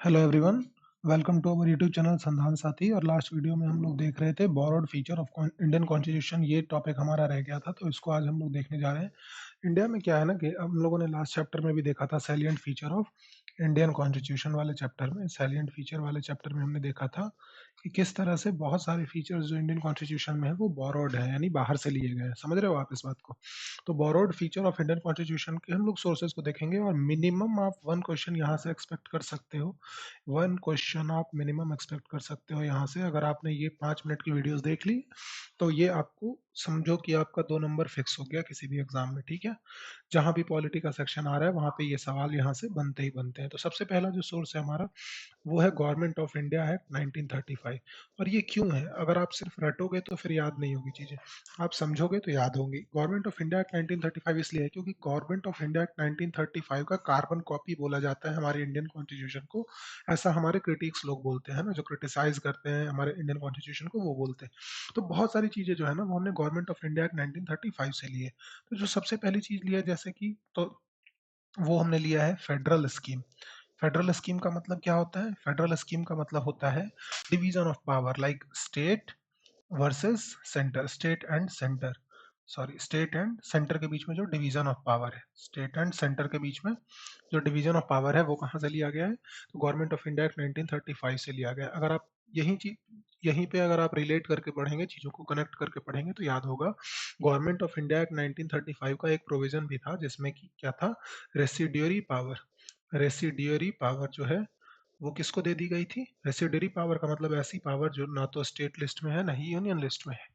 Hello everyone, welcome to our YouTube channel Sandhan Sathi. और last video में हम लोग देख रहे थे borrowed feature of Indian constitution. ये टॉपिक हमारा रह गया था, तो इसको आज हम लोग देखने जा रहे हैं। इंडिया में क्या है ना कि हम लोगों ने लास्ट चैप्टर में भी देखा था, salient feature of Indian constitution वाले चैप्टर में। सैलिएंट फीचर वाले चैप्टर में हमने देखा था कि किस तरह से बहुत सारे फीचर्स जो इंडियन कॉन्स्टिट्यूशन में है वो बोरोड है, यानी बाहर से लिए गए हैं। समझ रहे हो आप इस बात को? तो borrowed feature of Indian constitution के हम लोग सोर्सेज को देखेंगे, और मिनिमम आप वन क्वेश्चन यहाँ से एक्सपेक्ट कर सकते हो। वन क्वेश्चन आप मिनिमम एक्सपेक्ट कर सकते हो यहाँ से। अगर आपने ये 5 मिनट की वीडियोस देख ली तो ये आपको समझो कि आपका 2 नंबर फिक्स हो गया किसी भी एग्जाम में। ठीक है, जहां भी पॉलिटी का सेक्शन आ रहा है वहां पे ये सवाल यहाँ से बनते ही बनते हैं। तो सबसे पहला जो सोर्स है हमारा वो है गवर्नमेंट ऑफ इंडिया एक्ट 1935। और ये क्यों है? अगर आप सिर्फ रटोगे तो फिर याद नहीं होगी चीजें, आप समझोगे तो याद होंगी। गवर्नमेंट ऑफ इंडिया एक्ट 1935 इसलिए है क्योंकि गवर्नमेंट ऑफ इंडिया एक्ट 1935 का कार्बन कॉपी बोला जाता है हमारे इंडियन कॉन्स्टिट्यूशन को। ऐसा हमारे क्रिटिक्स लोग बोलते हैं ना, जो क्रिटिसाइज करते हैं हमारे इंडियन कॉन्स्टिट्यूशन को, वो बोलते हैं। तो बहुत सारी चीजें जो है ना वो हमने गवर्नमेंट ऑफ इंडिया एक्ट 1935 से ली है। तो जो सबसे पहली चीज लिया जैसे कि, तो वो हमने लिया है फेडरल स्कीम। फेडरल स्कीम का मतलब क्या होता है? फेडरल स्कीम का मतलब होता है division of power, like state versus centre, state and centre. Sorry, state and centre के बीच में जो डिवीजन ऑफ पावर है, स्टेट एंड सेंटर के बीच में जो डिवीजन ऑफ पावर है वो कहाँ से लिया गया है? तो गवर्नमेंट ऑफ इंडिया एक्ट 1935 से लिया गया है। अगर आप यही चीज यहीं पे अगर आप रिलेट करके पढ़ेंगे, चीजों को कनेक्ट करके पढ़ेंगे तो याद होगा। गवर्नमेंट ऑफ इंडिया एक्ट 1935 का एक प्रोविजन भी था जिसमें कि क्या था? Residuary power. रेसिड्यूरी पावर जो है वो किसको दे दी गई थी? रेसिडरी पावर का मतलब ऐसी पावर जो ना तो स्टेट लिस्ट में है ना ही यूनियन लिस्ट में है।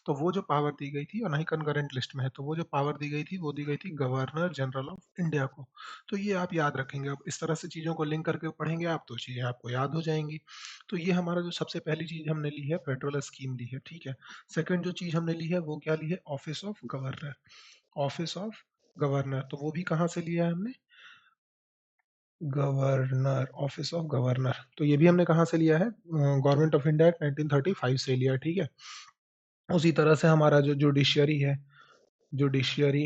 तो वो जो पावर दी गई थी, और ना ही कंकरेंट लिस्ट में है, तो वो जो पावर दी गई थी वो दी गई थी गवर्नर जनरल ऑफ इंडिया को। तो ये आप याद रखेंगे। अब इस तरह से चीजों को लिंक करके पढ़ेंगे आप तो चीजें आपको याद हो जाएंगी। तो ये हमारा जो सबसे पहली चीज हमने ली है, फेडरल स्कीम ली है। ठीक है, सेकंड जो चीज हमने ली है वो क्या ली है? Office of governor. Office of governor, तो वो भी कहाँ से लिया है हमने? गवर्नर, ऑफिस ऑफ गवर्नर, तो ये भी हमने कहाँ से लिया है? गवर्नमेंट ऑफ इंडिया एक्ट 1935 से लिया है। ठीक है, उसी तरह से हमारा जो जुडिशियरी है, जुडिशियरी,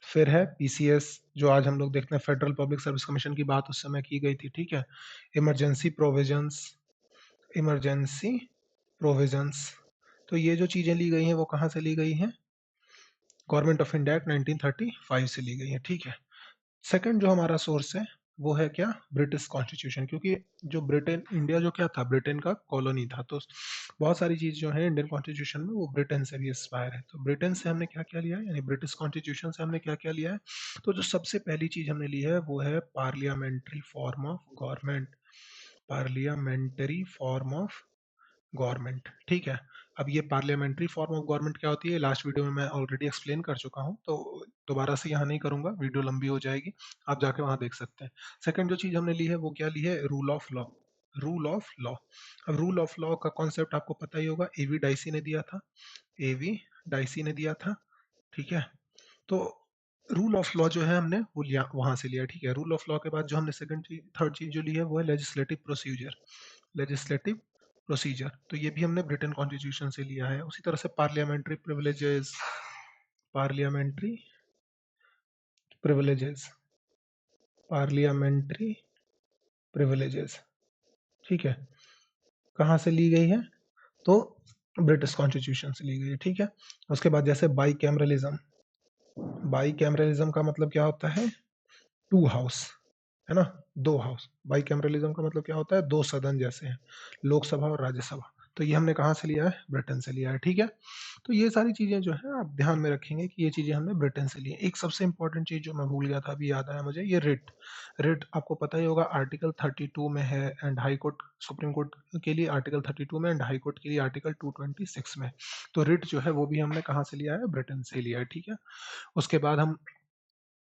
फिर है पीसीएस, जो आज हम लोग देखते हैं फेडरल पब्लिक सर्विस कमीशन की बात उस समय की गई थी। ठीक है, इमरजेंसी प्रोविजंस, इमरजेंसी प्रोविजंस, तो ये जो चीजें ली गई हैं वो कहाँ से ली गई हैं? गवर्नमेंट ऑफ इंडिया एक्ट 1935 से ली गई है। ठीक है, सेकंड जो हमारा सोर्स है वो है क्या? British constitution. क्योंकि जो ब्रिटेन, इंडिया जो क्या था, ब्रिटेन का कॉलोनी था, तो बहुत सारी चीज जो है इंडियन कॉन्स्टिट्यूशन में वो ब्रिटेन से भी इंस्पायर है। तो ब्रिटेन से हमने क्या क्या लिया है, यानी ब्रिटिश कॉन्स्टिट्यूशन से हमने क्या क्या लिया है? तो जो सबसे पहली चीज हमने ली है वो है parliamentary form of government. Parliamentary form of government. ठीक है, अब ये पार्लियामेंट्री फॉर्म ऑफ गवर्नमेंट क्या होती है, लास्ट वीडियो में मैं ऑलरेडी एक्सप्लेन कर चुका हूँ, तो दोबारा से यहाँ नहीं करूंगा, वीडियो लंबी हो जाएगी, आप जाके वहाँ देख सकते हैं। सेकंड जो चीज हमने ली है वो क्या ली है? Rule of law. Rule of law. अब रूल ऑफ लॉ का कॉन्सेप्ट आपको पता ही होगा, एवी डाइसी ने दिया था। एवी डाइसी ने दिया था। ठीक है, तो रूल ऑफ लॉ जो है हमने वो लिया वहां से लिया। ठीक है, रूल ऑफ लॉ के बाद जो हमने सेकंड चीज, थर्ड चीज जो ली है वो है लेजिस्लेटिव प्रोसीजर। लेजिस्लेटिव प्रोसीजर, तो ये भी हमने ब्रिटेन कॉन्स्टिट्यूशन से लिया है। उसी तरह से parliamentary privileges, parliamentary privileges, parliamentary privileges. ठीक है, कहाँ से ली गई है? तो ब्रिटिश कॉन्स्टिट्यूशन से ली गई है। ठीक है, उसके बाद जैसे बाई कैमरलिज्म। बाई कैमरलिज्म का मतलब क्या होता है? टू हाउस, है ना, दो हाउस। बाई कैमरलिज्म का मतलब क्या होता है? दो सदन जैसे हैं, लोकसभा और राज्यसभा। तो ये हमने कहाँ से लिया है? ब्रिटेन से लिया है। ठीक है, तो ये सारी चीजें जो है आप ध्यान में रखेंगे कि ये चीजें हमने ब्रिटेन से ली है। एक सबसे इंपॉर्टेंट चीज जो मैं भूल गया था, अभी याद आया मुझे, ये रिट। रिट आपको पता ही होगा, आर्टिकल 32 में है, and high court, supreme court के लिए आर्टिकल 32 में, एंड हाई कोर्ट के लिए आर्टिकल 226 में। तो रिट जो है वो भी हमने कहाँ से लिया है? ब्रिटेन से लिया है। ठीक है, उसके बाद हम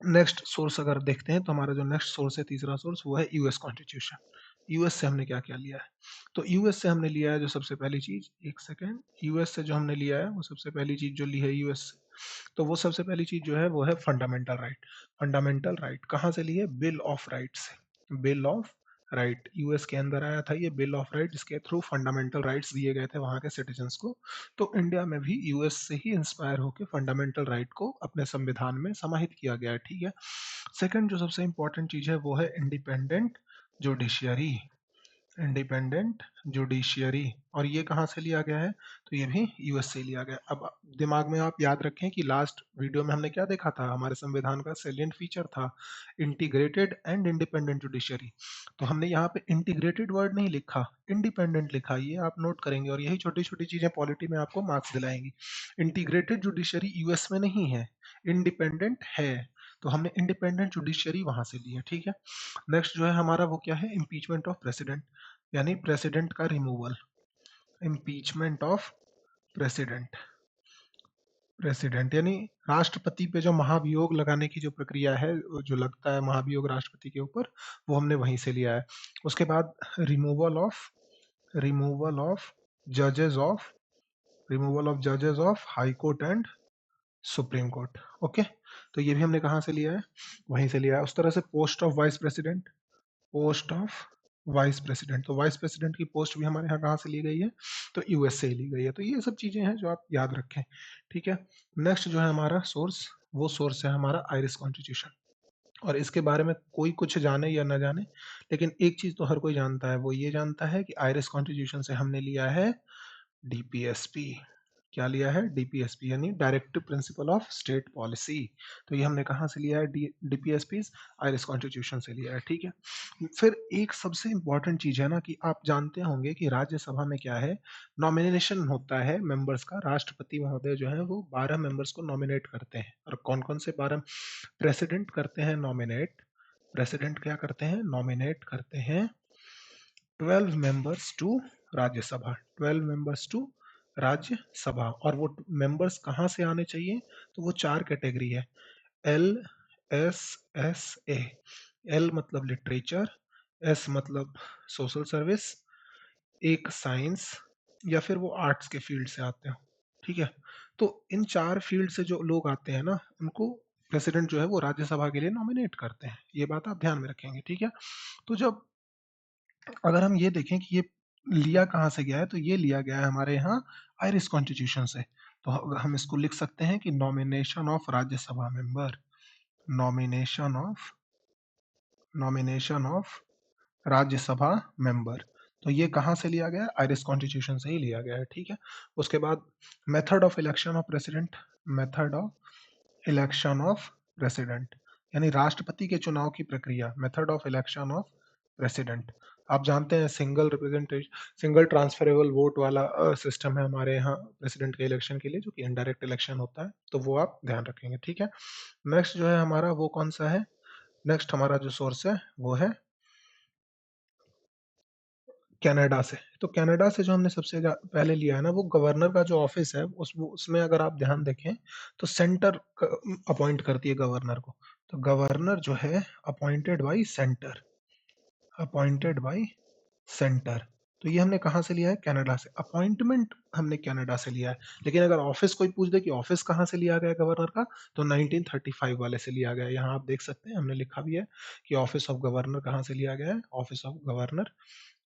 नेक्स्ट सोर्स अगर देखते हैं तो हमारा जो नेक्स्ट सोर्स है, तीसरा सोर्स, वो है यूएस कॉन्स्टिट्यूशन। यूएस से हमने क्या क्या लिया है? तो यूएस से हमने लिया है जो सबसे पहली चीज, एक सेकेंड, यूएस से जो हमने लिया है वो सबसे पहली चीज जो ली है यूएस से, तो वो सबसे पहली चीज जो है वो है फंडामेंटल राइट। फंडामेंटल राइट कहाँ से ली है? बिल ऑफ राइट से। बिल ऑफ राइट, यूएस के अंदर आया था ये बिल ऑफ राइट, जिसके थ्रू फंडामेंटल राइट्स दिए गए थे वहां के सिटीजन्स को। तो इंडिया में भी यूएस से ही इंस्पायर होकर फंडामेंटल राइट को अपने संविधान में समाहित किया गया है। ठीक है, सेकंड जो सबसे इंपॉर्टेंट चीज है वो है इंडिपेंडेंट जुडिशियरी। Independent judiciary. और ये कहाँ से लिया गया है? तो ये भी यूएस से लिया गया। अब दिमाग में आप याद रखें कि लास्ट वीडियो में हमने क्या देखा था, हमारे संविधान का सैलिएंट फीचर था इंटीग्रेटेड एंड इंडिपेंडेंट जुडिशियरी। तो हमने यहाँ पे इंटीग्रेटेड वर्ड नहीं लिखा, इंडिपेंडेंट लिखा, ये आप नोट करेंगे और यही छोटी छोटी चीजें पॉलिटी में आपको मार्क्स दिलाएंगी। इंटीग्रेटेड जुडिशियरी यूएस में नहीं है, इंडिपेंडेंट है, तो हमने इंडिपेंडेंट जुडिशियरी वहां से ली है, ठीक है। नेक्स्ट जो है हमारा वो क्या है, इम्पीचमेंट ऑफ प्रेसिडेंट, यानी प्रेसिडेंट का removal. Impeachment of president, president यानी राष्ट्रपति पे जो महाभियोग लगाने की जो प्रक्रिया है, जो लगता है महाभियोग राष्ट्रपति के ऊपर, वो हमने वहीं से लिया है। उसके बाद रिमूवल ऑफ जजेस ऑफ रिमूवल ऑफ जजेस of high court and supreme court. Okay, तो ये भी हमने कहाँ से लिया है, वहीं से लिया है। उस तरह से post of vice president, post of vice president, तो वाइस प्रेसिडेंट की पोस्ट भी हमारे यहाँ कहाँ से ली गई है, तो यूएस से ही ली गई है। तो ये सब चीजें हैं जो आप याद रखें, ठीक है। नेक्स्ट जो है हमारा सोर्स, वो सोर्स है हमारा आयरिश कॉन्स्टिट्यूशन। और इसके बारे में कोई कुछ जाने या ना जाने, लेकिन एक चीज तो हर कोई जानता है, वो ये जानता है कि आयरिश कॉन्स्टिट्यूशन से हमने लिया है डीपीएसपी। क्या लिया है? डीपीएसपी, यानी directive principle of state policy. तो ये हमने कहाँ से लिया है? डीपीएसपी आयरिश कॉन्स्टिट्यूशन से लिया है, ठीक है। फिर एक सबसे इंपॉर्टेंट चीज है ना कि आप जानते होंगे कि राज्यसभा में क्या है, नॉमिनेशन होता है मेंबर्स का। राष्ट्रपति महोदय जो है वो 12 मेंबर्स को नॉमिनेट करते हैं। और कौन कौन से 12? प्रेसिडेंट करते हैं नॉमिनेट, प्रेसिडेंट क्या करते हैं? नॉमिनेट करते हैं 12 members to Rajya Sabha, 12 members to Rajya Sabha. और वो मेंबर्स कहाँ से आने चाहिए? तो वो 4 कैटेगरी है, L S S A. L मतलब लिटरेचर, एस मतलब सोशल सर्विस, एक साइंस, या फिर वो आर्ट्स के फील्ड से आते हो, ठीक है। तो इन 4 फील्ड से जो लोग आते हैं ना, उनको प्रेसिडेंट जो है वो राज्यसभा के लिए नॉमिनेट करते हैं। ये बात आप ध्यान में रखेंगे, ठीक है। तो जब अगर हम ये देखें कि ये लिया कहाँ से गया है, तो ये लिया गया है हमारे यहाँ आयरिश कॉन्स्टिट्यूशन से। तो हम इसको लिख सकते हैं कि nomination of Rajya Sabha member, nomination of nomination of Rajya Sabha member. तो ये कहाँ से लिया गया है? आयरिश कॉन्स्टिट्यूशन से ही लिया गया है, ठीक है। उसके बाद method of election of president, method of election of president, यानी राष्ट्रपति के चुनाव की प्रक्रिया, method of election of president. आप जानते हैं single representation, single transferable vote वाला सिस्टम है हमारे यहाँ प्रेसिडेंट के इलेक्शन के लिए, जो कि इनडायरेक्ट इलेक्शन होता है, तो वो आप ध्यान रखेंगे, ठीक है। नेक्स्ट जो है हमारा वो कौन सा है? नेक्स्ट हमारा जो सोर्स है वो है कनाडा से। तो कनाडा से जो हमने सबसे पहले लिया है ना, वो गवर्नर का जो ऑफिस है, उसमें अगर आप ध्यान देखें तो सेंटर अपॉइंट करती है गवर्नर को। तो गवर्नर जो है appointed by centre, appointed by centre. तो ये हमने कहाँ से लिया है? कनाडा से। अपॉइंटमेंट हमने कनाडा से लिया है। लेकिन अगर ऑफिस कोई पूछ दे कि ऑफिस कहाँ से लिया गया है गवर्नर का, तो 1935 वाले से लिया गया है। यहाँ आप देख सकते हैं हमने लिखा भी है कि ऑफिस ऑफ गवर्नर कहाँ से लिया गया है, ऑफिस ऑफ गवर्नर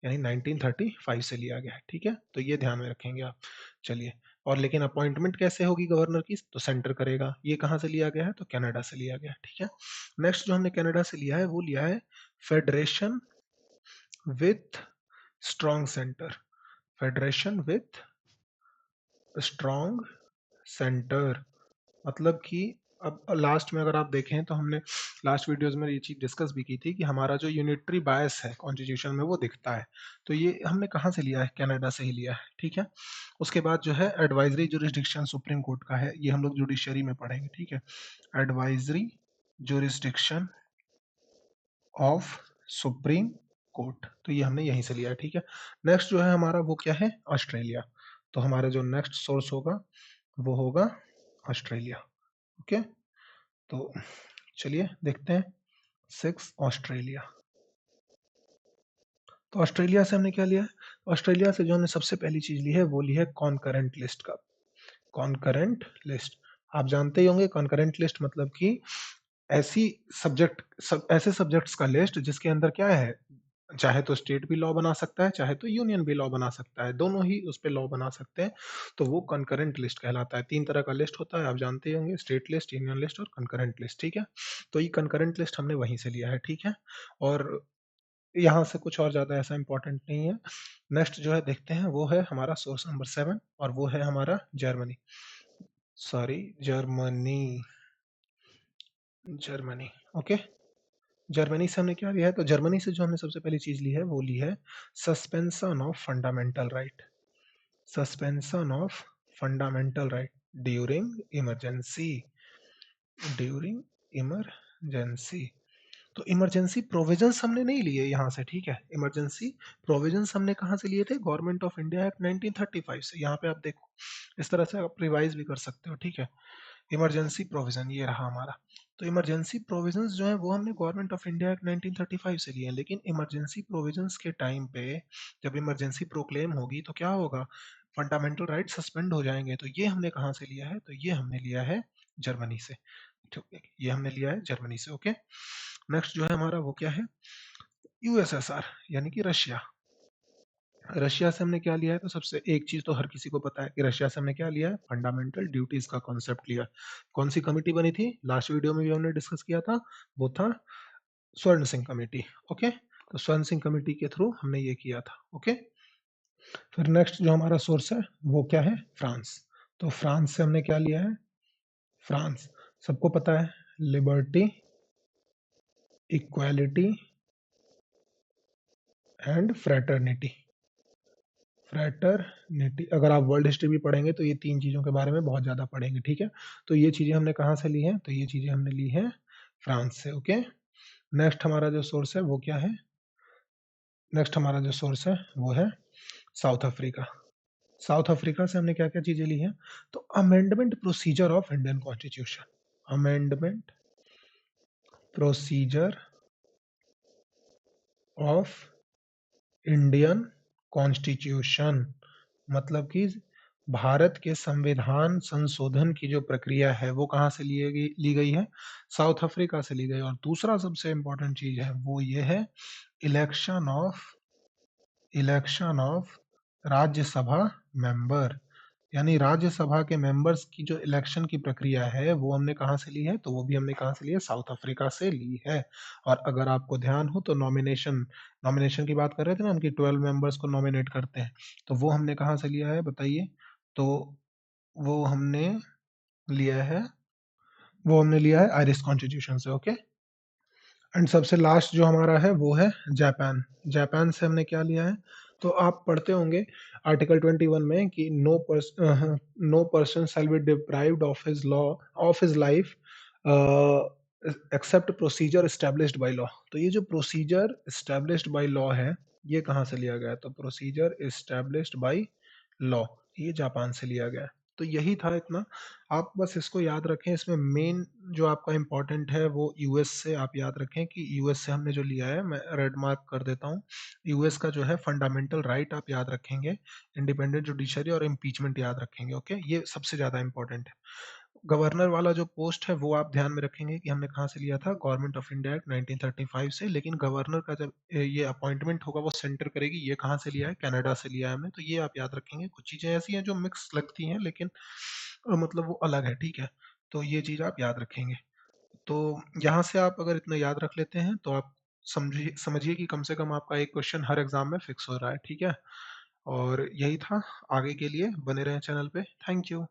यानी 1935 से लिया गया है, ठीक है। तो ये ध्यान में रखेंगे आप। चलिए, और लेकिन अपॉइंटमेंट कैसे होगी गवर्नर की? तो सेंटर करेगा। ये कहाँ से लिया गया है? तो कनाडा से लिया गया है, ठीक है। नेक्स्ट जो हमने कनाडा से लिया है वो लिया है federation with strong centre, federation with strong centre. मतलब कि अब लास्ट में अगर आप देखें तो हमने लास्ट वीडियोस में ये चीज डिस्कस भी की थी कि हमारा जो यूनिटरी बायस है कॉन्स्टिट्यूशन में वो दिखता है। तो ये हमने कहाँ से लिया है? कनाडा से ही लिया है, ठीक है। उसके बाद जो है एडवाइजरी जुरिस्डिक्शन सुप्रीम कोर्ट का है, ये हम लोग जुडिशरी में पढ़ेंगे, ठीक है। Advisory jurisdiction of supreme court, तो ये हमने यहीं से लिया है, ठीक है। नेक्स्ट जो है हमारा वो क्या है? ऑस्ट्रेलिया। तो हमारा जो नेक्स्ट सोर्स होगा वो होगा ऑस्ट्रेलिया, ओके। तो चलिए देखते हैं 6 ऑस्ट्रेलिया। तो ऑस्ट्रेलिया से हमने क्या लिया है? ऑस्ट्रेलिया से जो हमने सबसे पहली चीज ली है वो ली है कॉन्करेंट लिस्ट का, कॉन्करेंट लिस्ट। आप जानते ही होंगे कॉन्करेंट लिस्ट मतलब कि ऐसी ऐसे सब्जेक्ट्स का लिस्ट जिसके अंदर क्या है, चाहे तो स्टेट भी लॉ बना सकता है, चाहे तो यूनियन भी लॉ बना सकता है, दोनों ही उस पे लॉ बना सकते हैं। तो वो कंकरेंट लिस्ट कहलाता है। 3 तरह का लिस्ट होता है, आप जानते ही होंगे, स्टेट लिस्ट, यूनियन लिस्ट और कंकरेंट लिस्ट, ठीक है। तो ये कंकरेंट लिस्ट हमने वहीं से लिया है, ठीक है। और यहाँ से कुछ और ज़्यादा ऐसा इम्पोर्टेंट नहीं है। नेक्स्ट जो है देखते हैं, वो है हमारा सोर्स नंबर 7 और वो है हमारा Germany. Sorry, Germany, Germany, okay. Germany से हमने क्या लिया है? तो जर्मनी से जो हमने सबसे पहली चीज़ ली है, वो ली है suspension of fundamental right. Suspension of fundamental right during emergency, during emergency. तो इमरजेंसी प्रोविजंस हमने नहीं लिए यहाँ से, ठीक है। इमरजेंसी प्रोविजंस हमने कहाँ से लिए थे? गवर्नमेंट ऑफ इंडिया एक्ट 1935 से। यहाँ पे आप देखो, इस तरह से आप रिवाइज भी कर सकते हो, ठीक है। इमरजेंसी प्रोविजन ये रहा हमारा। तो इमरजेंसी प्रोविजंस जो है वो हमने गवर्नमेंट ऑफ इंडिया एक्ट 1935 से लिए हैं, लेकिन इमरजेंसी प्रोविजंस के टाइम पे जब इमरजेंसी प्रोक्लेम होगी तो क्या होगा? फंडामेंटल राइट सस्पेंड हो जाएंगे। तो ये हमने कहाँ से लिया है? तो ये हमने लिया है जर्मनी से, ठीक है। ये हमने लिया है जर्मनी से, ओके। नेक्स्ट जो है हमारा वो क्या है? यूएसएसआर, यानी कि रशिया। रशिया से हमने क्या लिया है? तो सबसे एक चीज तो हर किसी को पता है कि रशिया से हमने क्या लिया है? फंडामेंटल ड्यूटीज का कॉन्सेप्ट लिया। कौन सी कमिटी बनी थी? लास्ट वीडियो में भी हमने डिस्कस किया था, वो था स्वर्ण सिंह कमेटी, ओके। तो स्वर्ण सिंह कमेटी के थ्रू हमने ये किया था, ओके। फिर नेक्स्ट जो हमारा सोर्स है वो क्या है? फ्रांस। तो फ्रांस से हमने क्या लिया है? फ्रांस, सबको पता है, लिबर्टी, इक्वालिटी एंड फ्रेटर्निटी। फ्रैटरनिटी, अगर आप वर्ल्ड हिस्ट्री भी पढ़ेंगे तो ये तीन चीज़ों के बारे में बहुत ज़्यादा पढ़ेंगे, ठीक है। तो ये चीज़ें हमने कहाँ से ली हैं? तो ये चीज़ें हमने ली हैं फ्रांस से, ओके। नेक्स्ट हमारा जो सोर्स है वो क्या है? नेक्स्ट हमारा जो सोर्स है वो है साउथ अफ्रीका। साउथ अफ्रीका से हमने क्या क्या चीज़ें ली हैं? तो amendment procedure of Indian constitution, amendment procedure of Indian constitution, मतलब कि भारत के संविधान संशोधन की जो प्रक्रिया है वो कहाँ से ली गई है? साउथ अफ्रीका से ली गई। और दूसरा सबसे इंपॉर्टेंट चीज है वो ये है election of, election of Rajya Sabha member, यानी राज्यसभा के मेंबर्स की जो इलेक्शन की प्रक्रिया है वो हमने कहाँ से ली है? तो वो भी हमने कहाँ से ली है? साउथ अफ्रीका से ली है। और अगर आपको ध्यान हो तो नॉमिनेशन, नॉमिनेशन की बात कर रहे थे ना हम, कि 12 मेंबर्स को नॉमिनेट करते हैं, तो वो हमने कहाँ से लिया है बताइए? तो वो हमने लिया है, वो हमने लिया है आयरिश कॉन्स्टिट्यूशन से, ओके। एंड सबसे लास्ट जो हमारा है वो है जापान। जापान से हमने क्या लिया है? तो आप पढ़ते होंगे आर्टिकल 21 में कि no person shall be deprived of his law, of his life except procedure established by law. तो ये जो प्रोसीजर एस्टेब्लिश्ड बाय लॉ है, ये कहाँ से लिया गया है? तो प्रोसीजर एस्टेब्लिश्ड बाय लॉ, ये जापान से लिया गया है। तो यही था इतना, आप बस इसको याद रखें। इसमें मेन जो आपका इम्पोर्टेंट है वो यूएस से आप याद रखें कि यूएस से हमने जो लिया है, मैं रेड मार्क कर देता हूँ। यूएस का जो है फंडामेंटल राइट आप याद रखेंगे, इंडिपेंडेंट जुडिशरी और इम्पीचमेंट याद रखेंगे, ओके। ये सबसे ज़्यादा इंपॉर्टेंट है। गवर्नर वाला जो पोस्ट है वो आप ध्यान में रखेंगे कि हमने कहाँ से लिया था? गवर्नमेंट ऑफ इंडिया एक्ट 1935 से। लेकिन गवर्नर का जब ये अपॉइंटमेंट होगा वो सेंटर करेगी, ये कहाँ से लिया है? कनाडा से लिया है हमने। तो ये आप याद रखेंगे। कुछ चीज़ें ऐसी हैं जो मिक्स लगती हैं लेकिन मतलब वो अलग है, ठीक है। तो ये चीज़ आप याद रखेंगे। तो यहाँ से आप अगर इतना याद रख लेते हैं तो आप समझिए समझिए कि कम से कम आपका एक क्वेश्चन हर एग्जाम में फिक्स हो रहा है, ठीक है। और यही था, आगे के लिए बने रहें चैनल पे। Thank you.